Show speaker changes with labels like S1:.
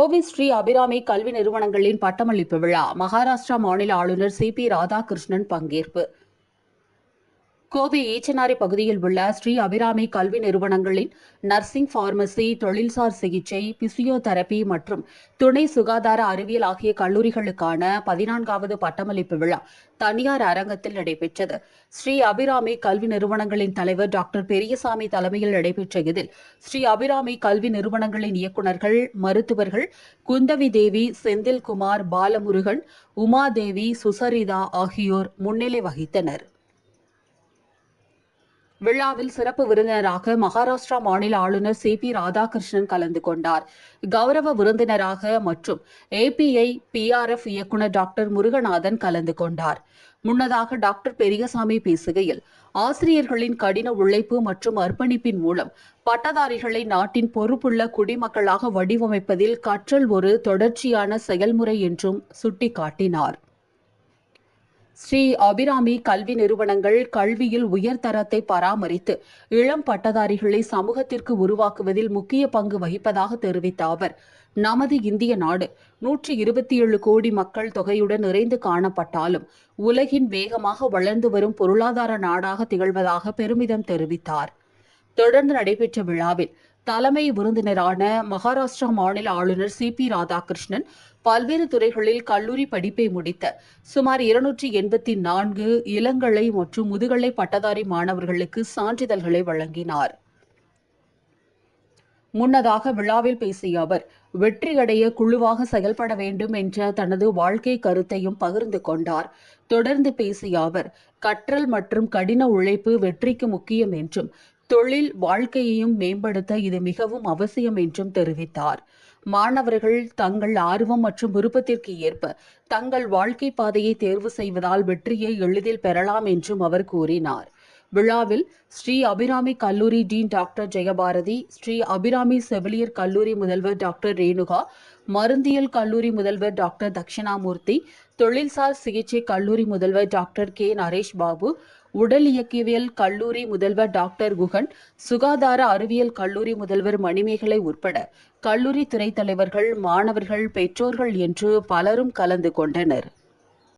S1: கோவை ஸ்ரீ அபிராமி கல்வி நிறுவனங்களின் பட்டமளிப்பு விழா மகாராஷ்டிரா மாநில ஆளுநர் சி.பி. ராதாகிருஷ்ணன் பங்கேற்பு. கோவை ஈச்சனாரி பகுதியில் உள்ள ஸ்ரீ அபிராமி கல்வி நிறுவனங்களின் நர்சிங், பார்மசி, தொழில்சார் சிகிச்சை, பிசியோதெரபி மற்றும் துணை சுகாதார அறிவியல் ஆகிய கல்லூரிகளுக்கான 14வது பட்டமளிப்பு விழா தனியார் அரங்கத்தில் நடைபெற்றது. ஸ்ரீ அபிராமி கல்வி நிறுவனங்களின் தலைவர் டாக்டர் பெரியசாமி தலைமையில் நடைபெற்ற இதில் ஸ்ரீ அபிராமி கல்வி நிறுவனங்களின் இயக்குநர்கள், மருத்துவர்கள் குந்தவி தேவி, செந்தில்குமார், பாலமுருகன், உமாதேவி, சுசரிதா ஆகியோர் முன்னிலை வகித்தனர். விழாவில் சிறப்பு விருந்தினராக மகாராஷ்டிரா மாநில ஆளுநர் சி.பி. ராதாகிருஷ்ணன் கலந்து கொண்டார். கௌரவ விருந்தினராக மற்றும் API PRF இயக்குநர் டாக்டர் முருகநாதன் கலந்து கொண்டார். முன்னதாக டாக்டர் பெரியசாமி பேசுகையில், ஆசிரியர்களின் கடின உழைப்பு மற்றும் அர்ப்பணிப்பின் மூலம் பட்டதாரிகளை நாட்டின் பொறுப்புள்ள குடிமக்களாக வடிவமைப்பதில் கற்றல் ஒரு தொடர்ச்சியான செயல்முறை என்றும் சுட்டிக்காட்டினார். ஸ்ரீ அபிராமி கல்வி நிறுவனங்கள் கல்வியில் உயர்தரத்தை பராமரித்து இளம் பட்டதாரிகளை சமூகத்திற்கு உருவாக்குவதில் முக்கிய பங்கு வகிப்பதாக தெரிவித்த அவர், நமது இந்திய நாடு 127 கோடி மக்கள் தொகையுடன் நிறைந்து காணப்பட்டாலும் உலகின் வேகமாக வளர்ந்து வரும் பொருளாதார நாடாக திகழ்வதாக பெருமிதம் தெரிவித்தார். தொடர்ந்து நடைபெற்ற விழாவில் தலைமை விருந்தினரான மகாராஷ்டிரா மாநில ஆளுநர் சி.பி. ராதாகிருஷ்ணன் பல்வேறு துறைகளில் கல்லூரி படிப்பை முடித்த சுமார் 284 இளங்கலை மற்றும் முதுகலை பட்டதாரி மாணவர்களுக்கு சான்றிதழ்களை வழங்கினார். முன்னதாக விழாவில் பேசிய அவர், வெற்றியடைய குழுவாக செயல்பட வேண்டும் என்ற தனது வாழ்க்கை கருத்தையும் பகிர்ந்து கொண்டார். தொடர்ந்து பேசிய அவர், கற்றல் மற்றும் கடின உழைப்பு வெற்றிக்கு முக்கியம் என்றும் தொழில் வாழ்க்கையையும் மேம்படுத்த இது மிகவும் அவசியம் என்றும் தெரிவித்தார். மாணவர்கள் தங்கள் ஆர்வம் மற்றும் விருப்பத்திற்கு ஏற்ப தங்கள் வாழ்க்கை பாதையை தேர்வு செய்வதால் வெற்றியை எளிதில் பெறலாம் என்றும் அவர் கூறினார். விழாவில் ஸ்ரீ அபிராமி கல்லூரி டீன் டாக்டர் ஜெயபாரதி, ஸ்ரீ அபிராமி செவிலியர் கல்லூரி முதல்வர் டாக்டர் ரேணுகா, மருந்தியல் கல்லூரி முதல்வர் டாக்டர் தட்சிணாமூர்த்தி, தொழில்சார் சிகிச்சை கல்லூரி முதல்வர் டாக்டர் கே. நரேஷ் பாபு, உடல் இயக்கவியல் கல்லூரி முதல்வர் டாக்டர் குகன், சுகாதார அறிவியல் கல்லூரி முதல்வர் மணிமேகலை உட்பட கல்லூரி துறை தலைவர்கள், மாணவர்கள், பெற்றோர்கள் என்று பலரும் கலந்து கொண்டனர்.